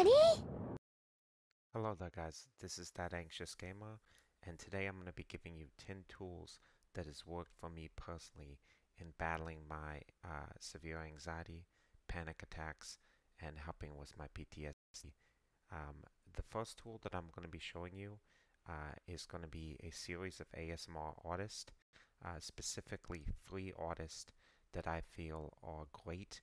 Ready? Hello there guys, this is That Anxious Gamer, and today I'm going to be giving you 10 tools that has worked for me personally in battling my severe anxiety, panic attacks, and helping with my PTSD. The first tool that I'm going to be showing you is going to be a series of ASMR artists, specifically 3 artists that I feel are great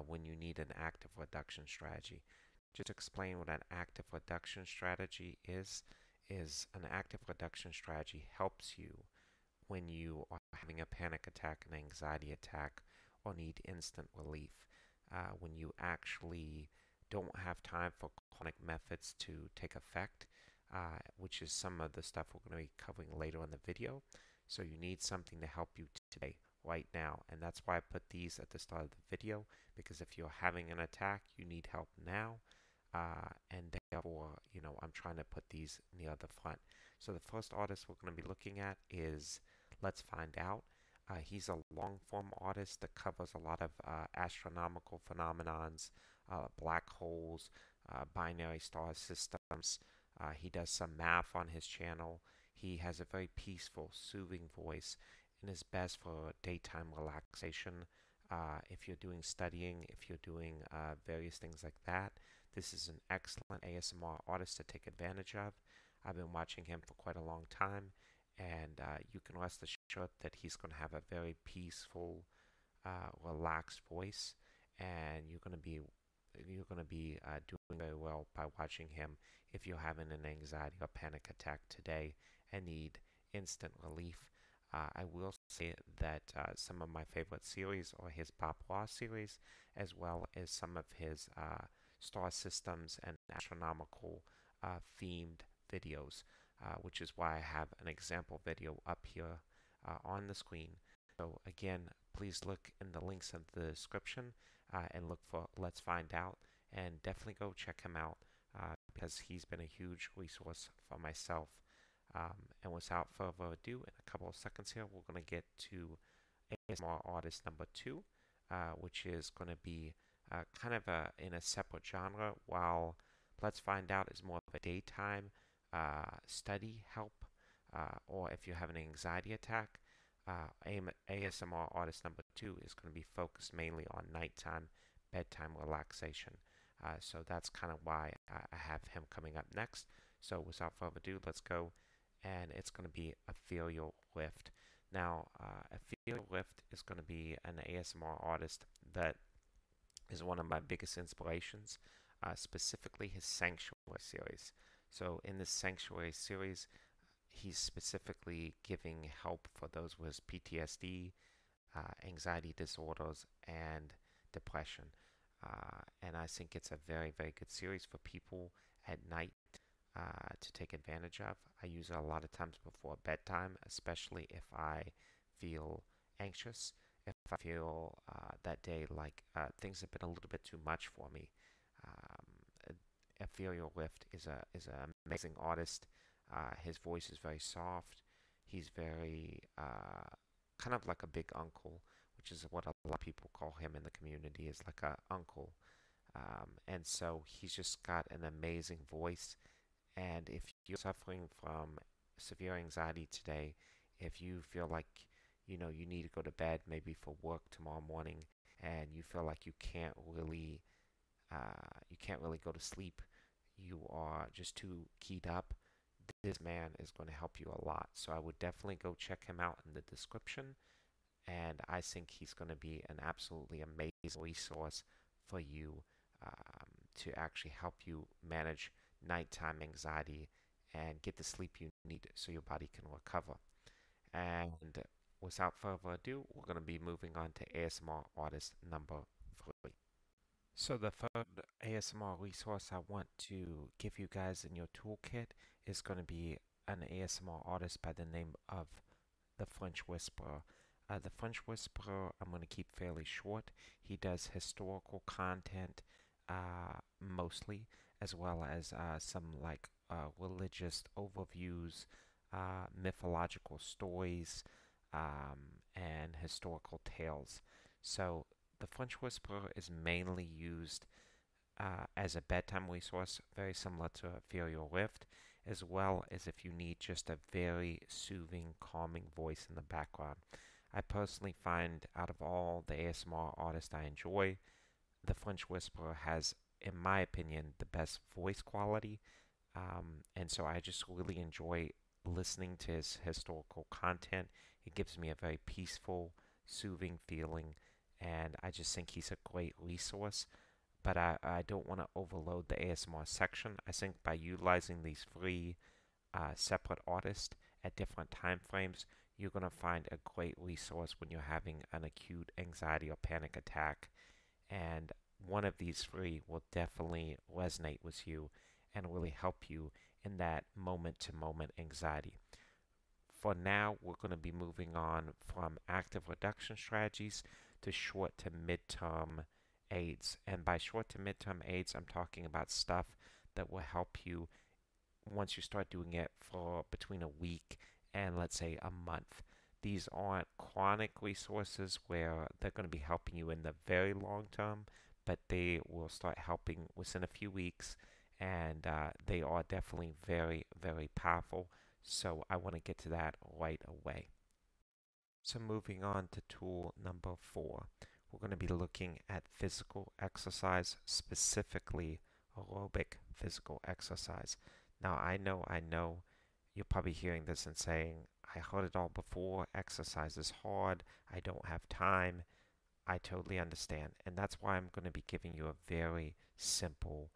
when you need an active reduction strategy. Just to explain what an active reduction strategy is an active reduction strategy helps you when you are having a panic attack, an anxiety attack, or need instant relief. When you actually don't have time for chronic methods to take effect, which is some of the stuff we're going to be covering later in the video. So you need something to help you today, right now. And that's why I put these at the start of the video, because if you're having an attack, you need help now. And therefore, I'm trying to put these near the front. So the first artist we're going to be looking at is Let's Find Out. He's a long form artist that covers a lot of astronomical phenomenons, black holes, binary star systems. He does some math on his channel. He has a very peaceful, soothing voice and is best for daytime relaxation. If you're doing studying, if you're doing various things like that, this is an excellent ASMR artist to take advantage of. I've been watching him for quite a long time, and you can rest assured that he's going to have a very peaceful, relaxed voice, and you're going to be doing very well by watching him if you're having an anxiety or panic attack today and need instant relief. I will say that some of my favorite series are his bouts series, as well as some of his star systems and astronomical themed videos, which is why I have an example video up here on the screen. So again, please look in the links in the description and look for Let's Find Out, and definitely go check him out because he's been a huge resource for myself. And without further ado, in a couple of seconds here, we're going to get to ASMR artist number 2, which is going to be kind of in a separate genre, while Let's Find Out is more of a daytime study help, or if you have an anxiety attack. ASMR artist number 2 is going to be focused mainly on nighttime, bedtime relaxation. So that's kind of why I have him coming up next. So without further ado, let's go, and it's going to be Ethereal Lift. Now, Ethereal Lift is going to be an ASMR artist that is one of my biggest inspirations, specifically his Sanctuary series. So in this Sanctuary series, he's specifically giving help for those with PTSD, anxiety disorders, and depression. And I think it's a very, very good series for people at night to take advantage of. I use it a lot of times before bedtime, especially if I feel anxious, if I feel that day like things have been a little bit too much for me. Ethereal Lift is an amazing artist. His voice is very soft. He's very kind of like a big uncle, which is what a lot of people call him in the community, is like a uncle. And so he's just got an amazing voice. And if you're suffering from severe anxiety today, if you feel like you need to go to bed maybe for work tomorrow morning, and you feel like you can't really go to sleep, you are just too keyed up, this man is going to help you a lot. So I would definitely go check him out in the description, and I think he's going to be an absolutely amazing resource for you, to actually help you manage nighttime anxiety and get the sleep you need so your body can recover. And without further ado, we're going to be moving on to ASMR artist number 3. So the third ASMR resource I want to give you guys in your toolkit is going to be an ASMR artist by the name of the French Whisperer. The French Whisperer, I'm going to keep fairly short. He does historical content mostly, as well as some like religious overviews, mythological stories, and historical tales. So the French Whisperer is mainly used as a bedtime resource, very similar to Ethereal Lift, as well as if you need just a very soothing, calming voice in the background. I personally find out of all the ASMR artists I enjoy, the French Whisperer has, in my opinion, the best voice quality. And so I just really enjoy listening to his historical content. It gives me a very peaceful, soothing feeling, and I just think he's a great resource. But I don't want to overload the ASMR section. I think by utilizing these free separate artists at different time frames, you're going to find a great resource when you're having an acute anxiety or panic attack. And one of these three will definitely resonate with you and really help you in that moment to moment anxiety. For now, we're going to be moving on from active reduction strategies to short to midterm aids. And by short to midterm aids, I'm talking about stuff that will help you once you start doing it for between a week and let's say a month. These aren't chronic resources where they're going to be helping you in the very long term, but they will start helping within a few weeks, and they are definitely very, very powerful. So I want to get to that right away. So moving on to tool number 4, we're going to be looking at physical exercise, specifically aerobic physical exercise. Now I know you're probably hearing this and saying, I heard it all before, exercise is hard, I don't have time. I totally understand. And that's why I'm going to be giving you a very simple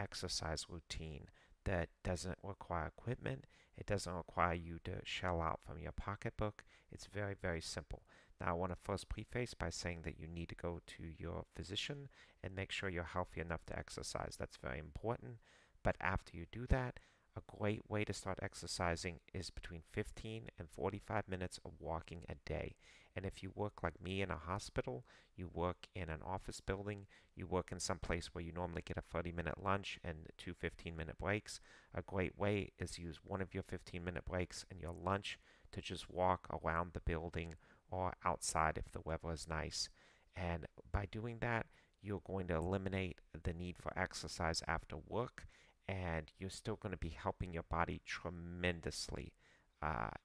exercise routine that doesn't require equipment. It doesn't require you to shell out from your pocketbook. It's very, very simple. Now, I want to first preface by saying that you need to go to your physician and make sure you're healthy enough to exercise. That's very important. But after you do that, a great way to start exercising is between 15 and 45 minutes of walking a day. And if you work like me in a hospital, you work in an office building, you work in some place where you normally get a 30-minute lunch and two 15-minute breaks, a great way is use one of your 15-minute breaks and your lunch to just walk around the building or outside if the weather is nice. And by doing that, you're going to eliminate the need for exercise after work, and you're still going to be helping your body tremendously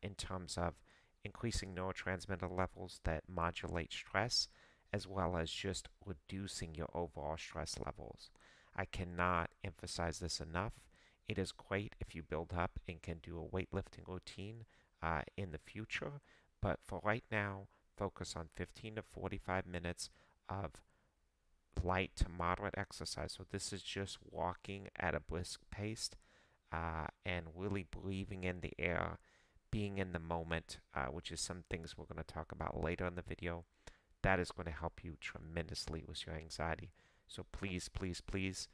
in terms of increasing neurotransmitter levels that modulate stress, as well as just reducing your overall stress levels. I cannot emphasize this enough. It is great if you build up and can do a weightlifting routine in the future, but for right now, focus on 15 to 45 minutes of light to moderate exercise. So this is just walking at a brisk pace and really breathing in the air, being in the moment, which is some things we're going to talk about later in the video. That is going to help you tremendously with your anxiety. So please, please, please,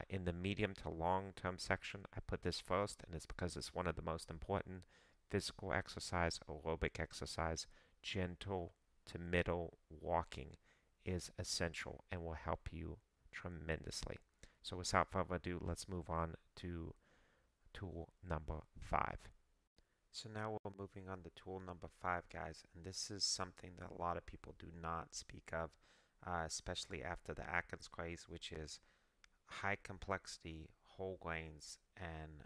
in the medium to long-term section, I put this first, and it's because it's one of the most important. Physical exercise, aerobic exercise, gentle to middle walking is essential and will help you tremendously. So without further ado, let's move on to tool number 5. So now we're moving on to tool number 5, guys, and this is something that a lot of people do not speak of, especially after the Atkins craze, which is high complexity whole grains and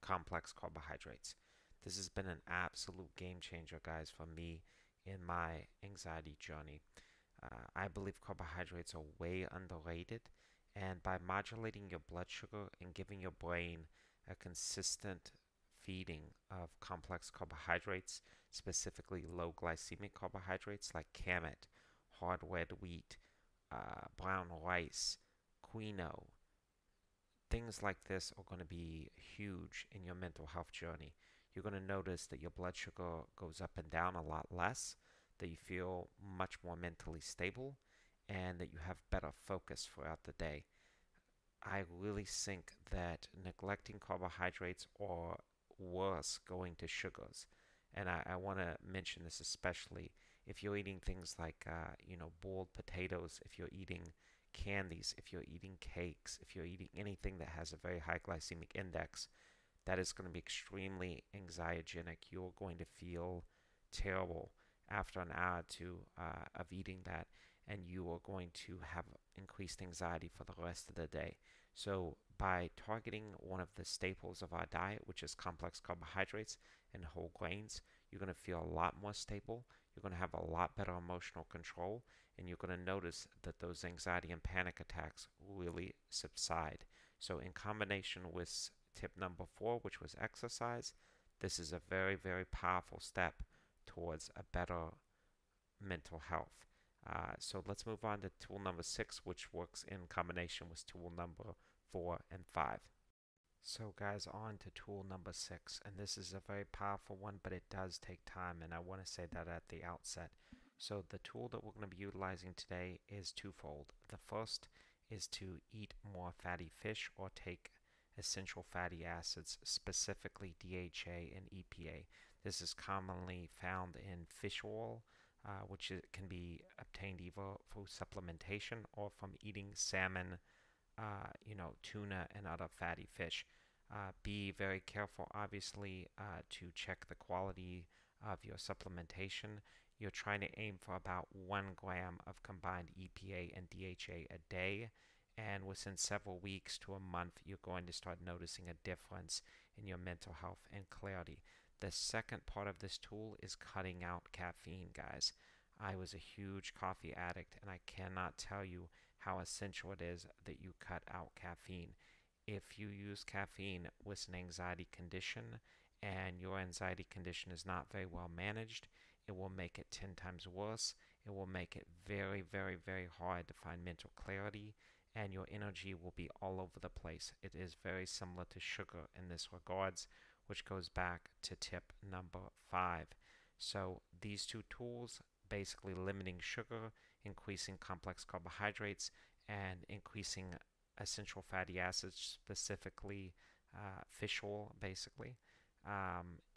complex carbohydrates. This has been an absolute game changer, guys, for me in my anxiety journey. I believe carbohydrates are way underrated, and by modulating your blood sugar and giving your brain a consistent feeding of complex carbohydrates, specifically low glycemic carbohydrates like kamut, hard red wheat, brown rice, quinoa, things like this are going to be huge in your mental health journey. You're going to notice that your blood sugar goes up and down a lot less, that you feel much more mentally stable, and that you have better focus throughout the day. I really think that neglecting carbohydrates or worse, going to sugars. And I want to mention this especially if you're eating things like, boiled potatoes, if you're eating candies, if you're eating cakes, if you're eating anything that has a very high glycemic index, that is going to be extremely anxiogenic. You're going to feel terrible. after an hour or two of eating that, and you are going to have increased anxiety for the rest of the day. So by targeting one of the staples of our diet, which is complex carbohydrates and whole grains, you're going to feel a lot more stable. You're going to have a lot better emotional control, and you're going to notice that those anxiety and panic attacks really subside. So in combination with tip number 4, which was exercise, this is a very, very powerful step towards a better mental health. So let's move on to tool number 6, which works in combination with tool number 4 and 5. So guys, on to tool number 6, and this is a very powerful one, but it does take time, and I want to say that at the outset. So the tool that we're going to be utilizing today is twofold. The first is to eat more fatty fish or take essential fatty acids, specifically DHA and EPA. This is commonly found in fish oil, which can be obtained either through supplementation or from eating salmon, tuna and other fatty fish. Be very careful, obviously, to check the quality of your supplementation. You're trying to aim for about 1 gram of combined EPA and DHA a day, and within several weeks to a month, you're going to start noticing a difference in your mental health and clarity. The second part of this tool is cutting out caffeine, guys. I was a huge coffee addict, and I cannot tell you how essential it is that you cut out caffeine. If you use caffeine with an anxiety condition and your anxiety condition is not very well managed, it will make it 10 times worse. It will make it very, very, very hard to find mental clarity, and your energy will be all over the place. It is very similar to sugar in this regards, which goes back to tip number 5. So these two tools, basically limiting sugar, increasing complex carbohydrates, and increasing essential fatty acids, specifically fish oil, basically,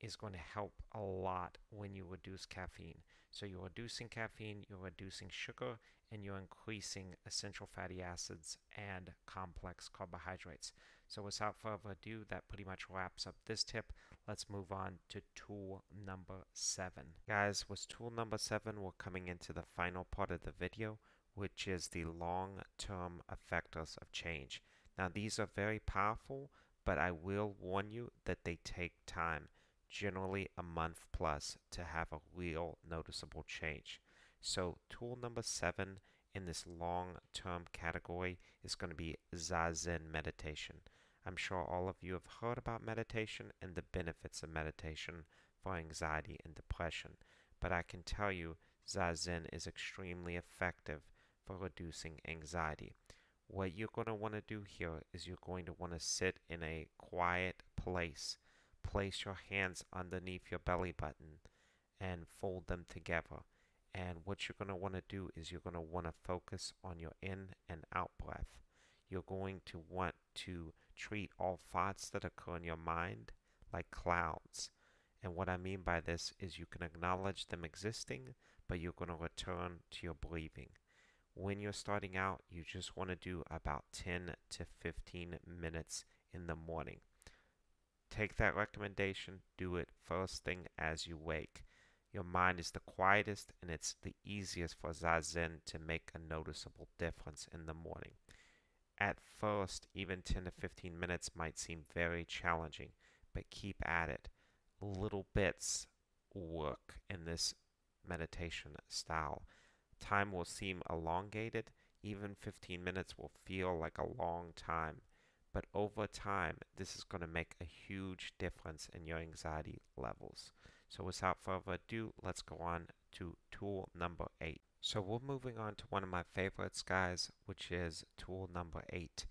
is going to help a lot when you reduce caffeine. So you're reducing caffeine, you're reducing sugar, and you're increasing essential fatty acids and complex carbohydrates. So without further ado, that pretty much wraps up this tip. Let's move on to tool number 7. Guys, with tool number 7, we're coming into the final part of the video, which is the long-term effectors of change. Now, these are very powerful, but I will warn you that they take time, generally a month plus, to have a real noticeable change. So tool number 7 in this long-term category is going to be Zen Meditation. I'm sure all of you have heard about meditation and the benefits of meditation for anxiety and depression, but I can tell you Zazen is extremely effective for reducing anxiety. What you're going to want to do here is you're going to want to sit in a quiet place. Place your hands underneath your belly button and fold them together. And what you're going to want to do is you're going to want to focus on your in and out breath. You're going to want to treat all thoughts that occur in your mind like clouds. And what I mean by this is you can acknowledge them existing, but you're going to return to your breathing. When you're starting out, you just want to do about 10 to 15 minutes in the morning. Take that recommendation, do it first thing as you wake. Your mind is the quietest and it's the easiest for Zazen to make a noticeable difference in the morning. At first, even 10 to 15 minutes might seem very challenging, but keep at it. Little bits work in this meditation style. Time will seem elongated. Even 15 minutes will feel like a long time. But over time, this is going to make a huge difference in your anxiety levels. So without further ado, let's go on to tool number 8. So we're moving on to one of my favorites, guys, which is tool number 8.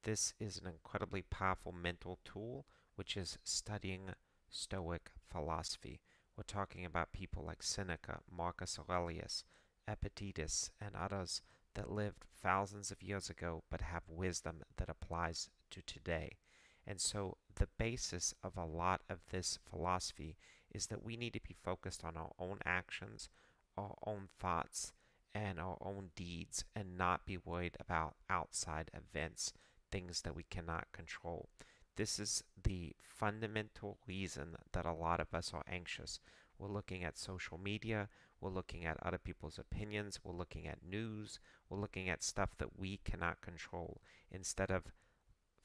This is an incredibly powerful mental tool, which is studying Stoic philosophy. We're talking about people like Seneca, Marcus Aurelius, Epictetus, and others that lived thousands of years ago but have wisdom that applies to today. And so the basis of a lot of this philosophy is that we need to be focused on our own actions, our own thoughts, and our own deeds, and not be worried about outside events, things that we cannot control. This is the fundamental reason that a lot of us are anxious. We're looking at social media, We're looking at other people's opinions. We're looking at news. We're looking at stuff that we cannot control instead of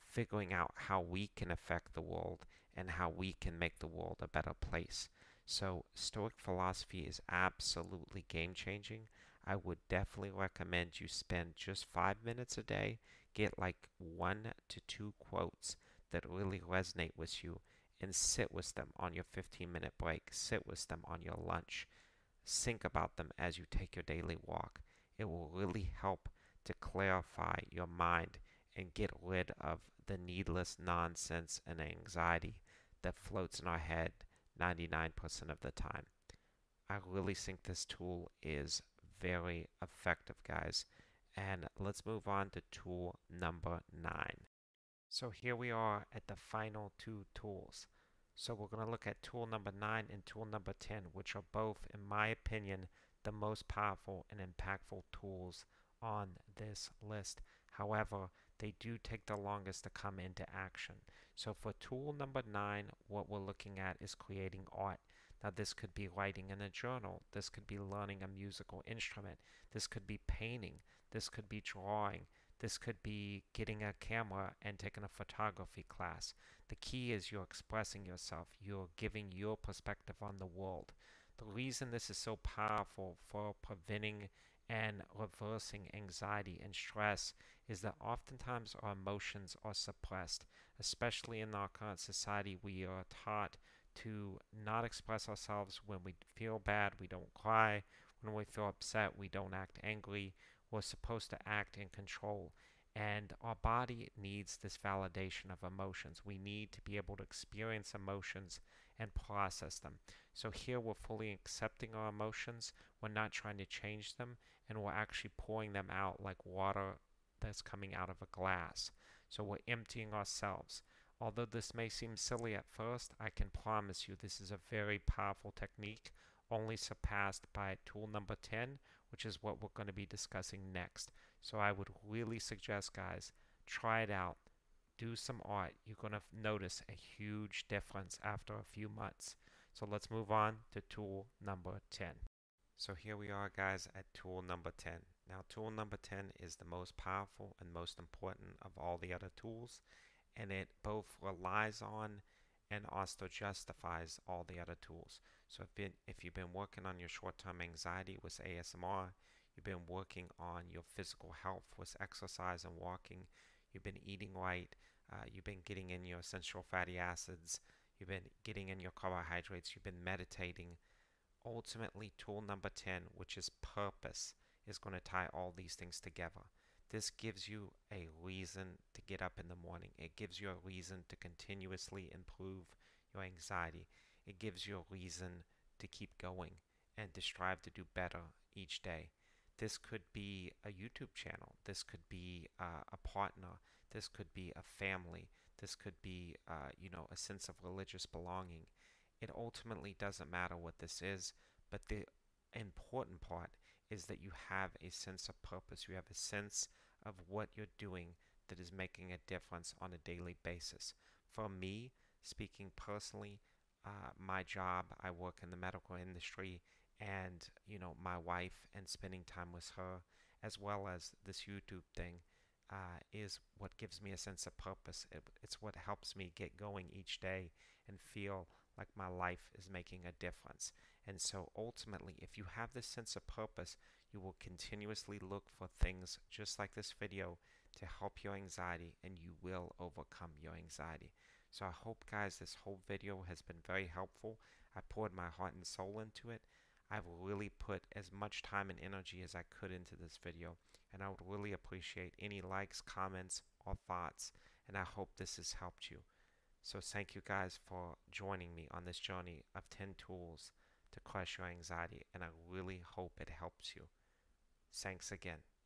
figuring out how we can affect the world and how we can make the world a better place. So, Stoic philosophy is absolutely game changing. I would definitely recommend you spend just 5 minutes a day, get like 1 to 2 quotes that really resonate with you, and sit with them on your 15-minute break, sit with them on your lunch, think about them as you take your daily walk. It will really help to clarify your mind and get rid of the needless nonsense and anxiety that floats in our head 99% of the time. I really think this tool is very effective, guys. And let's move on to tool number 9. So here we are at the final two tools. So we're going to look at tool number 9 and tool number 10, which are both, in my opinion, the most powerful and impactful tools on this list. However, they do take the longest to come into action. So for tool number 9, what we're looking at is creating art. Now this could be writing in a journal, this could be learning a musical instrument, this could be painting, this could be drawing, this could be getting a camera and taking a photography class. The key is you're expressing yourself, you're giving your perspective on the world. The reason this is so powerful for preventing and reversing anxiety and stress is that oftentimes our emotions are suppressed, especially in our current society. We are taught to not express ourselves. When we feel bad, we don't cry. When we feel upset, we don't act angry. We're supposed to act in control. And our body needs this validation of emotions. We need to be able to experience emotions and process them. So here we're fully accepting our emotions. We're not trying to change them, and we're actually pouring them out like water that's coming out of a glass. So we're emptying ourselves. Although this may seem silly at first, I can promise you this is a very powerful technique, only surpassed by tool number 10, which is what we're going to be discussing next. So I would really suggest, guys, try it out. Do some art. You're going to notice a huge difference after a few months. So let's move on to tool number 10. So here we are, guys, at tool number 10. Now, tool number 10 is the most powerful and most important of all the other tools, and it both relies on and also justifies all the other tools. So if you've been working on your short-term anxiety with ASMR, you've been working on your physical health with exercise and walking, you've been eating right, you've been getting in your essential fatty acids, you've been getting in your carbohydrates, you've been meditating, ultimately tool number 10, which is purpose, is going to tie all these things together. This gives you a reason to get up in the morning. It gives you a reason to continuously improve your anxiety. It gives you a reason to keep going and to strive to do better each day. This could be a YouTube channel. This could be a partner. This could be a family. This could be, a sense of religious belonging. It ultimately doesn't matter what this is, but the important part is that you have a sense of purpose. You have a sense of what you're doing that is making a difference on a daily basis. For me, speaking personally, my job, I work in the medical industry, and my wife and spending time with her, as well as this YouTube thing, is what gives me a sense of purpose. It's what helps me get going each day and feel like my life is making a difference. And so ultimately, if you have this sense of purpose, you will continuously look for things just like this video to help your anxiety, and you will overcome your anxiety. So I hope, guys, this whole video has been very helpful. I poured my heart and soul into it. I've really put as much time and energy as I could into this video, and I would really appreciate any likes, comments, or thoughts, and I hope this has helped you. So thank you, guys, for joining me on this journey of 10 tools to crush your anxiety, and I really hope it helps you. Thanks again.